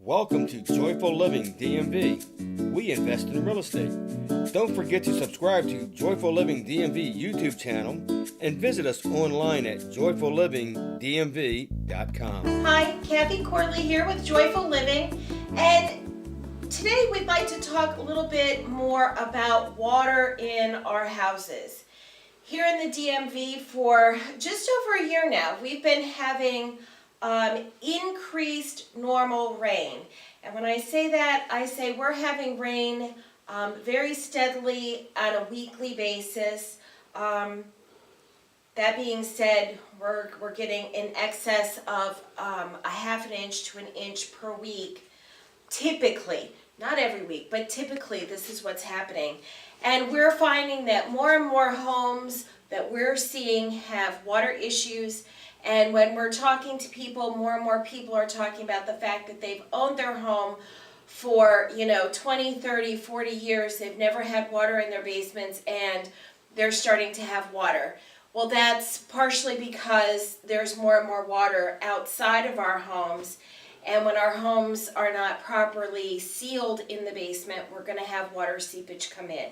Welcome to Joyful Living DMV. We invest in real estate. Don't forget to subscribe to Joyful Living DMV YouTube channel and visit us online at JoyfulLivingDMV.com. Hi, Kathy Corley here with Joyful Living, and today we'd like to talk a little bit more about water in our houses. Here in the DMV for just over a year now, we've been having increased normal rain. And when I say that, I say we're having rain very steadily on a weekly basis. That being said, we're getting in excess of a half an inch to an inch per week, typically. Not every week, but typically this is what's happening. And we're finding that more and more homes that we're seeing have water issues. And when we're talking to people, more and more people are talking about the fact that they've owned their home for, 20, 30, 40 years. They've never had water in their basements and they're starting to have water. Well, that's partially because there's more and more water outside of our homes. And when our homes are not properly sealed in the basement, we're going to have water seepage come in.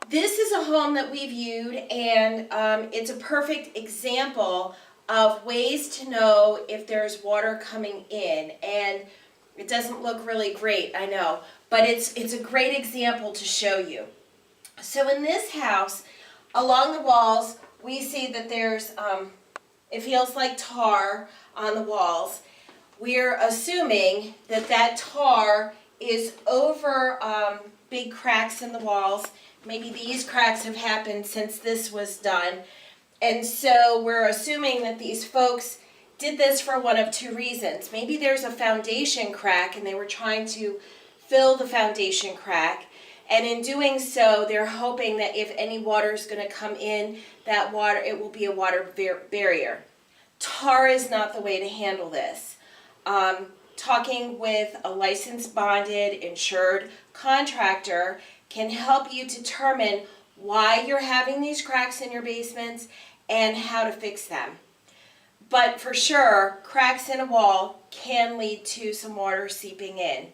This is a home that we viewed, and it's a perfect example of ways to know if there's water coming in. And it doesn't look really great, I know, but it's a great example to show you. So in this house, along the walls, we see that there's, it feels like tar on the walls. We're assuming that that tar is over big cracks in the walls. Maybe these cracks have happened since this was done. And so we're assuming that these folks did this for one of two reasons. Maybe there's a foundation crack and they were trying to fill the foundation crack. And in doing so, they're hoping that if any water is going to come in, that water, it will be a water barrier. Tar is not the way to handle this. Talking with a licensed, bonded, insured contractor can help you determine why you're having these cracks in your basements and how to fix them. But for sure, cracks in a wall can lead to some water seeping in.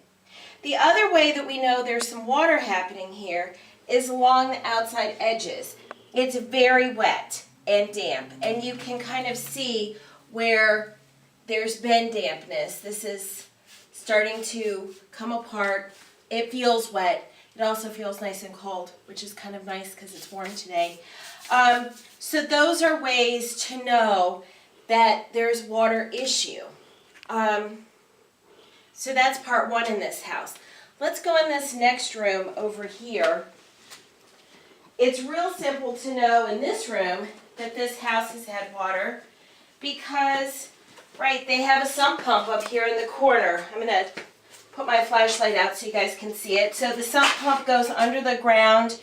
The other way that we know there's some water happening here is along the outside edges. It's very wet and damp, and you can kind of see where there's been dampness. This is starting to come apart. It feels wet. It also feels nice and cold, which is kind of nice because it's warm today. So those are ways to know that there's water issue. So that's part one in this house. Let's go in this next room over here. It's real simple to know in this room that this house has had water because, right, they have a sump pump up here in the corner. I'm going to put my flashlight out so you guys can see it. So the sump pump goes under the ground,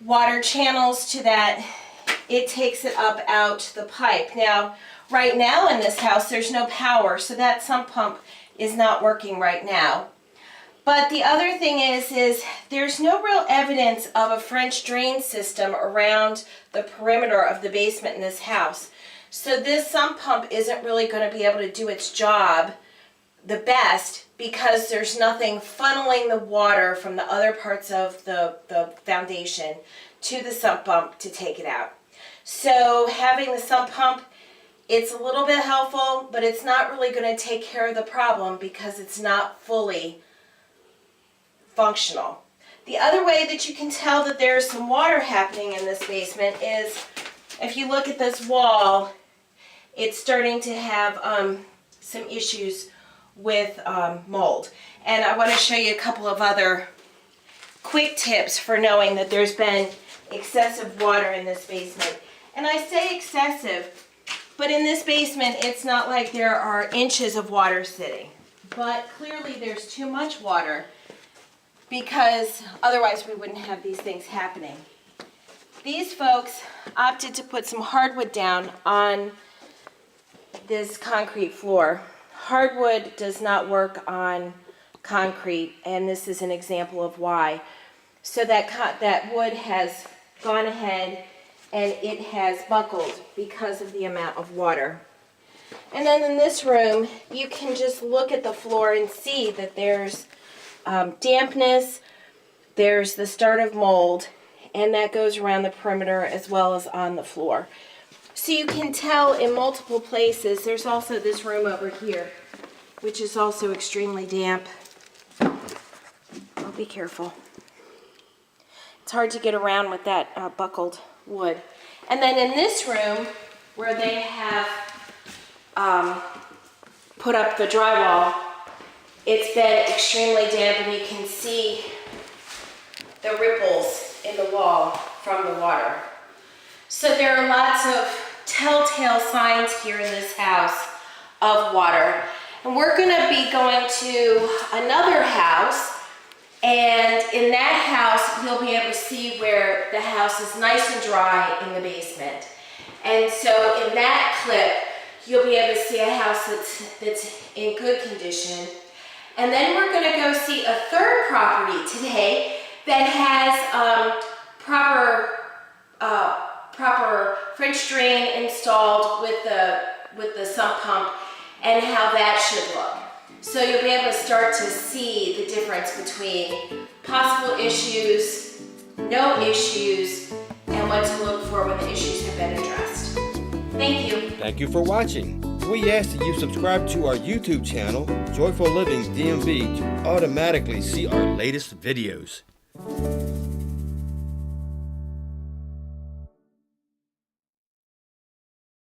water channels to that, it takes it up out the pipe. Now, right now in this house, there's no power, so that sump pump is not working right now. But the other thing is there's no real evidence of a French drain system around the perimeter of the basement in this house. So this sump pump isn't really going to be able to do its job the best because there's nothing funneling the water from the other parts of the foundation to the sump pump to take it out. So having the sump pump, it's a little bit helpful, but it's not really going to take care of the problem because it's not fully functional. The other way that you can tell that there's some water happening in this basement is if you look at this wall, it's starting to have some issues with mold. And I want to show you a couple of other quick tips for knowing that there's been excessive water in this basement. And I say excessive, but in this basement it's not like there are inches of water sitting. But clearly there's too much water because otherwise we wouldn't have these things happening. These folks opted to put some hardwood down on this concrete floor. Hardwood does not work on concrete, and this is an example of why. So that wood has gone ahead and it has buckled because of the amount of water. And then in this room, you can just look at the floor and see that there's dampness, there's the start of mold, and that goes around the perimeter as well as on the floor. So you can tell in multiple places. There's also this room over here, which is also extremely damp. Oh, be careful. It's hard to get around with that buckled wood. And then in this room, where they have put up the drywall, it's been extremely damp, and you can see the ripples in the wall from the water. So there are lots of telltale signs here in this house of water. And we're going to be going to another house, and in that house you'll be able to see where the house is nice and dry in the basement. And so in that clip you'll be able to see a house that's in good condition. And then we're going to go see a third property today that has proper French drain installed with the sump pump, and how that should look. So you'll be able to start to see the difference between possible issues, no issues, and what to look for when the issues have been addressed. Thank you. Thank you for watching. We ask that you subscribe to our YouTube channel, Joyful Living DMV, to automatically see our latest videos.